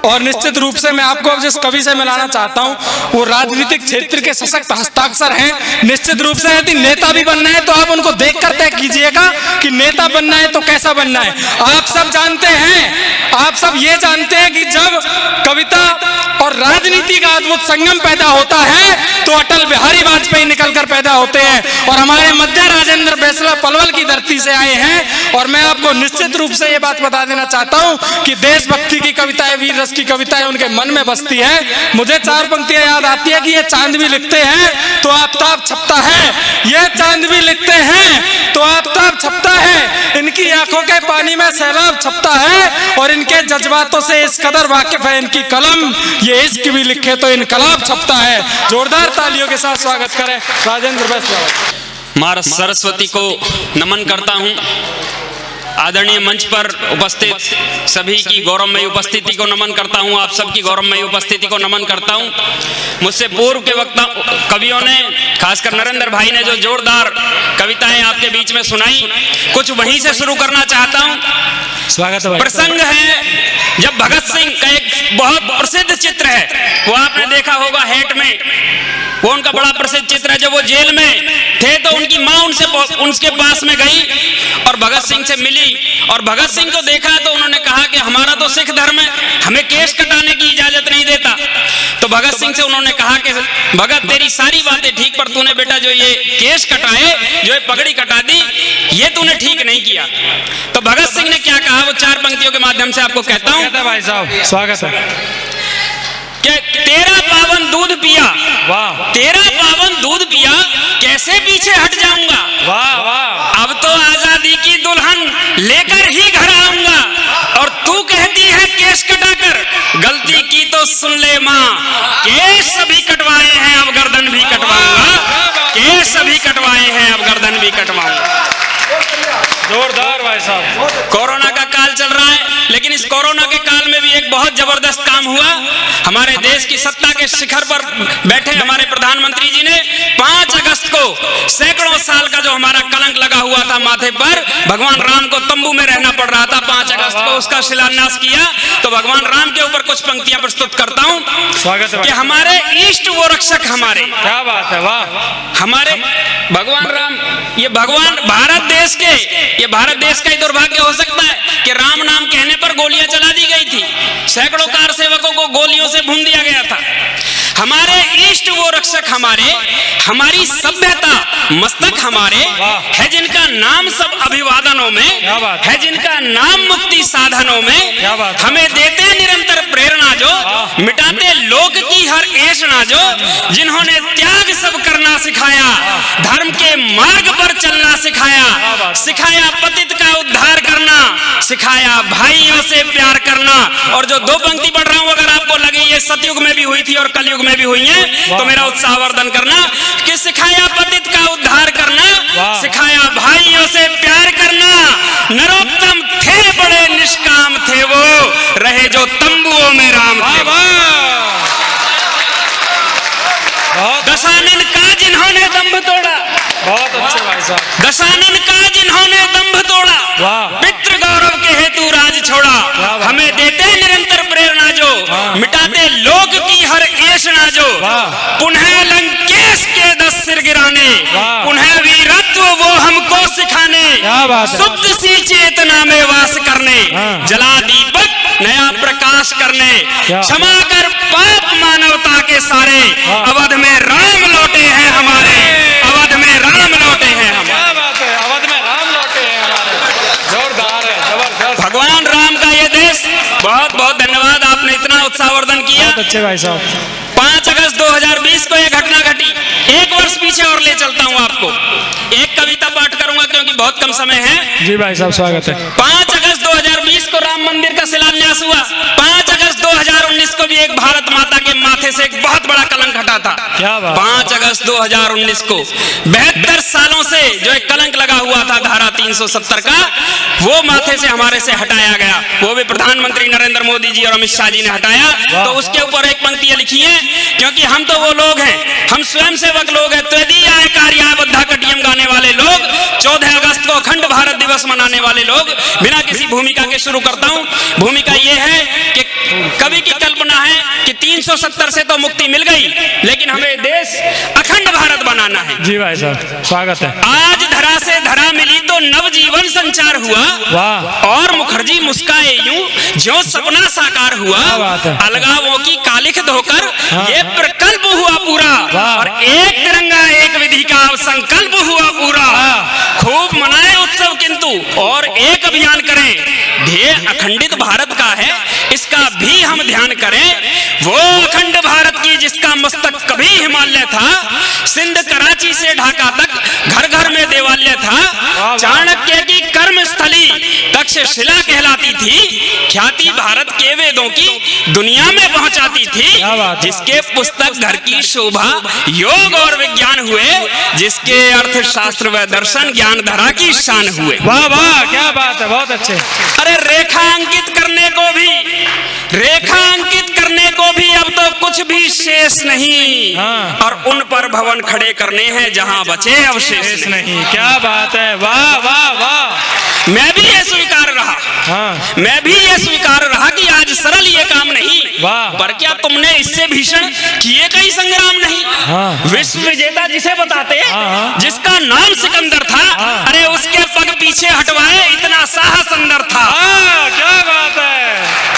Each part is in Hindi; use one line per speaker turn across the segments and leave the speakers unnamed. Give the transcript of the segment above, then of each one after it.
और निश्चित रूप से मैं आपको अब जिस कवि से मिलाना चाहता हूँ वो राजनीतिक क्षेत्र के सशक्त हस्ताक्षर हैं। निश्चित रूप से यदि नेता भी बनना है तो आप उनको देखकर तय कीजिएगा कि नेता बनना है तो कैसा बनना है। आप सब जानते हैं, आप सब ये जानते हैं कि जब कविता और राजनीति का अद्भुत संगम पैदा होता है तो अटल बिहारी वाजपेयी निकलकर पैदा होते हैं और हमारे मध्य राजेंद्र बैसला पलवल की धरती से आए हैं। और मैं आपको निश्चित रूप से ये बात बता देना चाहता हूँ कि देशभक्ति की कविताएं, वीर रस की कविताएं उनके मन में बसती है। मुझे 4 पंक्तियां याद आती है कि ये चांद भी लिखते हैं तो आफताब छपता है, ये चांद भी लिखते हैं तो आफताब छपता है, इनकी आंखों के पानी में सैलाब छपता है और इनके जज्बातों से इस कदर वाकिफ है इनकी कलम, ये इश्क भी लिखे तो इनकलाब छपता है। जोरदार तालियों के साथ स्वागत करें राजेंद्र बैसला।
माँ सरस्वती को नमन करता हूँ। आदरणीय मंच पर उपस्थित सभी की गौरवमयी उपस्थिति को नमन करता हूं। आप सबकी गौरवमयी उपस्थिति को नमन करता हूं। मुझसे पूर्व के वक्ता कवियों ने, खासकर नरेंद्र भाई ने जो जोरदार कविताएं आपके बीच में सुनाई, कुछ वहीं से शुरू करना चाहता हूं।
स्वागत है।
प्रसंग है जब भगत सिंह का एक बहुत प्रसिद्ध चित्र है, वो आपने देखा होगा हेट में, वो उनका बड़ा प्रसिद्ध चित्र है। जब वो जेल में थे तो उनकी माँ उनके पास में गई और भगत सिंह से मिली और भगत सिंह को देखा तो उन्होंने कहा कि हमारा तो सिख धर्म है, हमें केश कटाने की इजाजत नहीं देता। तो भगत सिंह से उन्होंने कहा कि भगत तेरी सारी बातें ठीक, पर तूने बेटा जो ये केश कटाए, जो ये पगड़ी कटा दी, ये तूने ठीक नहीं किया। तो भगत सिंह ने क्या कहा वो 4 पंक्तियों के माध्यम से आपको कहता हूँ।
भाई साहब स्वागत है।
तेरा पावन दूध पिया,
वाह,
तेरा पावन दूध पिया, कैसे पीछे हट जाऊंगा।
वाह वाह।
अब तो आजादी की दुल्हन लेकर ही घर आऊंगा और तू कहती है केश कटाकर, गलती की तो सुन ले माँ, केश सभी कटवाए हैं अब गर्दन भी कटवाऊंगा, केश सभी कटवाए हैं अब गर्दन भी कटवाऊंगा।
जोरदार भाई साहब।
कोरोना का काल चल रहा है, लेकिन इस कोरोना के काल में भी एक बहुत जबरदस्त काम हुआ। हमारे देश की सत्ता के शिखर पर बैठे हमारे प्रधानमंत्री जी ने 5 अगस्त को सैकड़ों साल का जो हमारा कलंक लगा हुआ था माथे पर, भगवान राम को तंबू में रहना पड़ रहा था, 5 अगस्त को उसका शिलान्यास किया। तो भगवान राम के ऊपर कुछ पंक्तियां प्रस्तुत करता हूं।
स्वागत है
कि हमारे इष्ट वो रक्षक हमारे,
क्या बात है, वाह।
हमारे भगवान राम, ये भगवान भारत देश के, ये भारत देश का ही दुर्भाग्य हो सकता है कि राम नाम कहने पर गोलियां चला दी गई थी, सैकड़ों कार सेवकों को गोलियों से भून दिया गया था। हमारे इष्ट वो रक्षक हमारे, हमारी सभ्यता मस्तक हमारे है, जिनका नाम सब अभिवादनों में है, जिनका नाम मुक्ति साधनों में, हमें देते निरंतर प्रेरणा जो, मिटाते लोक की हर ऐषणा जो, जिन्होंने त्याग सब करना सिखाया, धर्म के मार्ग पर चलना सिखाया, सिखाया पतित का उद्धार करना, सिखाया भाइयों से प्यार करना। और जो 2 पंक्ति पढ़ रहा हूं, अगर आपको लगे ये सतयुग में भी हुई थी और कलयुग में भी हुई है तो मेरा उत्साहवर्धन करना कि सिखाया पतित का उद्धार करना, सिखाया भाइयों से प्यार करना, नरोत्तम थे बड़े निष्काम थे वो, रहे जो तंबुओं में राम थे। दशानन का जिन्होंने दंभ तोड़ा,
बहुत अच्छे भाई साहब।
दशानन का जिन्होंने दंभ तोड़ा, पितृ गौरव के हेतु राज छोड़ा, हमें देते निरंतर प्रेरणा जो, मिटाते लोक की हर ऐषणा जो, पुनः लंकेश के 10 सिर गिराने, पुनः वीरत्व वो हमको सिखाने, शुद्ध सी चेतना में वास करने, जला दीपक नया प्रकाश करने, क्षमा कर पाप मानवता के सारे, अवध में राम लौटे हैं हमारे, अवध में राम लौटे हैं हमारे।
अवध में राम लौटे हैं हमारे। जोरदार है, जबरदस्त।
भगवान राम का ये देश, बहुत बहुत धन्यवाद, आपने इतना उत्साहवर्धन किया।
बहुत अच्छे भाई साहब।
5 अगस्त 2020 को यह घटना घटी। 1 वर्ष पीछे और ले चलता हूं आपको, एक कविता पाठ करूंगा क्योंकि बहुत कम समय है।
जी भाई साहब स्वागत है।
5 अगस्त 2020 को राम मंदिर का शिलान्यास हुआ। 5 अगस्त 2019 को भी एक भारत माता के माथे से एक बहुत बड़ा कलंक हटा था।
क्या बात।
5 अगस्त 2019 को 72 सालों से जो एक कलंक लगा हुआ था धारा 370 का, वो माथे से हमारे से हटाया गया। वो भी प्रधानमंत्री नरेंद्र मोदी जी और अमित शाह जी ने हटाया। तो उसके ऊपर एक पंक्ति लिखी है, क्योंकि हम तो वो लोग हैं, हम स्वयं सेवक लोग हैं, त्वदीयाय कार्याय बद्धा कटियम गाने वाले लोग, 14 अगस्त को अखंड भारत दिवस मनाने वाले लोग। बिना किसी भूमिका के शुरू करता हूं। भूमिका ये है कि कवि की कल्पना है कि 370 से तो मुक्ति मिल गई, लेकिन हमें देश अखंड भारत बनाना है।
जी भाई साहब, स्वागत है।
आज धरा से धरा मिली तो नवजीवन संचार हुआ,
वाह।
और मुखर्जी मुस्काए यूं जो सपना साकार हुआ। अलगावों की कालिख धोकर ये प्रकल्प हुआ पूरा, और एक तिरंगा एक विधि का संकल्प हुआ पूरा। खूब मनाए उत्सव किंतु और एक अभियान करें, ध्येय अखंडित भारत का है, इसका भी हम ध्यान करें। वो अखंड भारत की जिसका मस्तक कभी हिमालय था, सिंध कराची से ढाका तक घर घर में देवालय था। चाणक्य की कर्म स्थली तक्षशिला कहलाती थी, ख्याति भारत के वेदों की दुनिया में पहुंचाती थी। जिसके पुस्तक घर की शोभा योग और विज्ञान हुए, जिसके अर्थशास्त्र व दर्शन ज्ञान धरा की शान हुए।
वाह वाह, क्या बात है, बहुत अच्छे।
अरे रेखा अंकित करने को भी, रेखा अंकित करने को भी अब तो कुछ भी शेष नहीं, और उन पर भवन खड़े करने हैं जहां बचे अवशेष नहीं।
क्या बात है, वाह वाह वाह।
मैं भी ये स्वीकार रहा, मैं भी ये स्वीकार रहा कि आज सरल ये काम नहीं, पर क्या तुमने इससे भीषण किए कई संग्राम नहीं। विश्व विजेता जिसे बताते, जिसका नाम सिकंदर था, अरे उसके पग पीछे हटवाए इतना साहस अंदर था।
क्या बात है।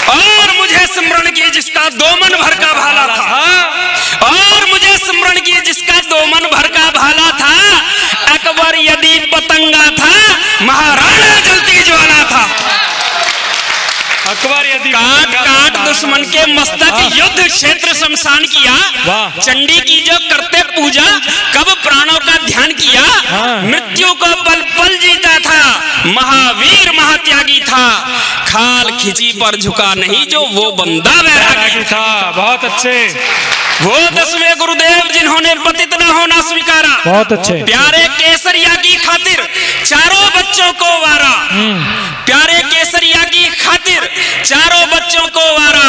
और मुझे स्मरण की जिसका 2 मन भर का भाला था, और मुझे स्मरण की जिसका 2 मन भर का भाला था। अकबर यदि पतंगा था, महाराणा जलती ज्वाला था।
अकबर यदि
काट काट दुश्मन के मस्तक, युद्ध क्षेत्र शमशान किया। चंडी की जो करते पूजा, कब प्राणों का ध्यान किया। मृत्यु को पल पल जीता था, महावीर महात्यागी था। खाल खिंची पर झुका नहीं, जो वो बंदा वैरागी था।
बहुत अच्छे।
वो 10वें गुरुदेव जिन्होंने पतित न होना स्वीकारा,
बहुत अच्छे।
प्यारे केसरिया की खातिर चारों बच्चों को वारा, प्यारे केसरिया की खातिर चारों बच्चों को वारा।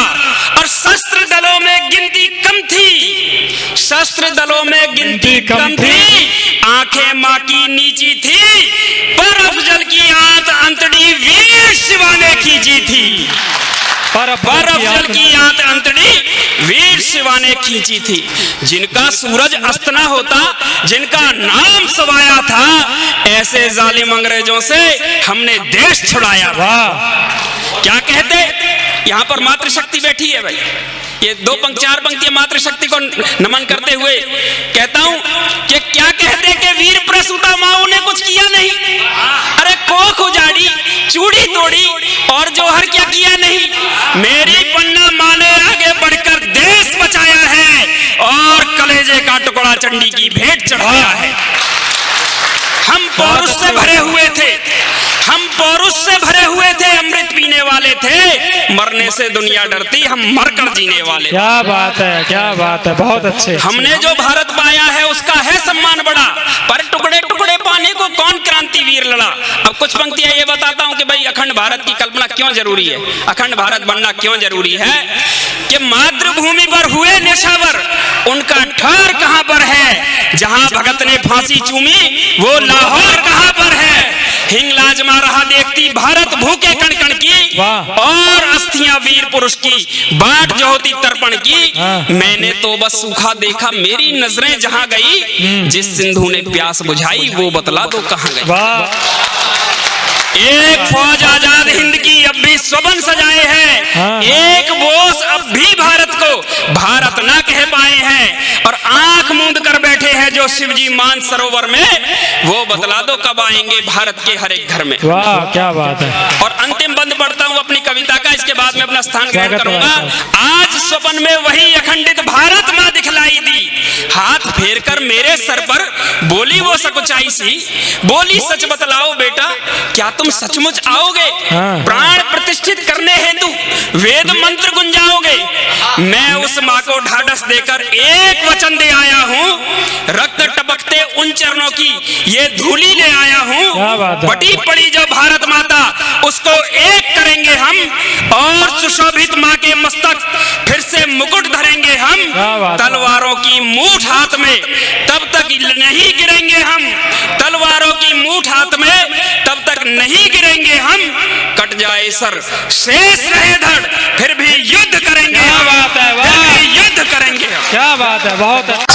और शस्त्र दलों में गिनती कम थी, शस्त्र दलों में गिनती कम थी। आंखें माँ की नीची थी, पर अफजल की आंत अंतड़ी वीर शिवा ने खींची थी। पर अफजल की आंत अंतड़ी वीर शिवा ने खींची थी। जिनका सूरज अस्त न होता, जिनका नाम सवाया था, ऐसे जालिम अंग्रेजों से हमने देश छुड़ाया। क्या कहते, यहाँ पर मातृशक्ति बैठी है भाई, ये 4 पंक्तियां मातृशक्ति को नमन करते हुए कहता हूं कि क्या कहते कि वीर प्रसूता माओ ने कुछ किया नहीं। अरे कोख उजाड़ी, चूड़ी तोड़ी, और जौहर क्या किया नहीं। मेरी पन्ना माँ ने आगे बढ़कर देश बचाया है, और कलेजे का टुकड़ा चंडी की भेंट चढ़ाया है। हम पौरुष से भरे हुए थे, हम पौरुष से भरे हुए थे, अमृत पीने वाले थे। मरने से दुनिया डरती, हम मरकर जीने वाले।
क्या बात है, क्या बात है, बहुत अच्छे।
हमने जो भारत पाया है उसका है सम्मान बड़ा, पर टुकड़े टुकड़े पाने को कौन क्रांतिवीर लड़ा। अब कुछ पंक्तियां ये बताता हूं कि भाई अखंड भारत की कल्पना क्यों जरूरी है, अखंड भारत बनना क्यों जरूरी है। कि मातृभूमि पर हुए निशावर, उनका ठहर कहां पर है। जहां भगत ने फांसी चूमी, वो लाहौर कहां पर है। हिंगलाज मां रहा देखती भारत भूखे कण कण की, और अस्थियां वीर पुरुष की बाट जो होती तर्पण की। मैंने तो बस सूखा देखा, मेरी नजरें जहां गई। जिस सिंधु ने प्यास बुझाई, वो बतला दो कहां गई। एक फौज आजाद हिंद की अब भी स्वबन सजाए हैं, एक बोस अब भी भारत को भारत ना कह पाए हैं, और आंख मूंद कर बैठे हैं जो शिवजी मान सरोवर में। वो बतला दो कब आएंगे भारत के हर एक घर में।
वाह, क्या बात है।
और अंतिम बंद पढ़ता हूं अपनी कविता का, इसके बाद में अपना स्थान ग्रहण करूंगा। आज स्वप्न में वही अखंडित भारत मां दिखलाई दी, हाथ फेर कर मेरे सर पर बोली वो सकुचाई सी। बोली सच बतलाओ बेटा, क्या तुम सचमुच आओगे। प्राण प्रतिष्ठित करने हेतु वेद मंत्र गुंजाओगे। मैं उस माँ को ढाढ़स देकर एक वचन दे आया हूँ, रक्त टपकते उन चरणों की ये धूली ले आया हूँ। बटी पड़ी जो भारत माता, उसको एक करेंगे हम, और सुशोभित माँ के मस्तक फिर से मुकुट धरेंगे हम। तलवारों की मूठ हाथ में तब तक नहीं गिरेंगे हम, तलवारों की मूठ हाथ में तब तक नहीं गिरेंगे हम। कट जाए जाए सर, शेष रहे धड़, फिर भी युद्ध करेंगे।
क्या बात है, वाह!
फिर भी युद्ध करेंगे।
क्या बात है, बहुत है।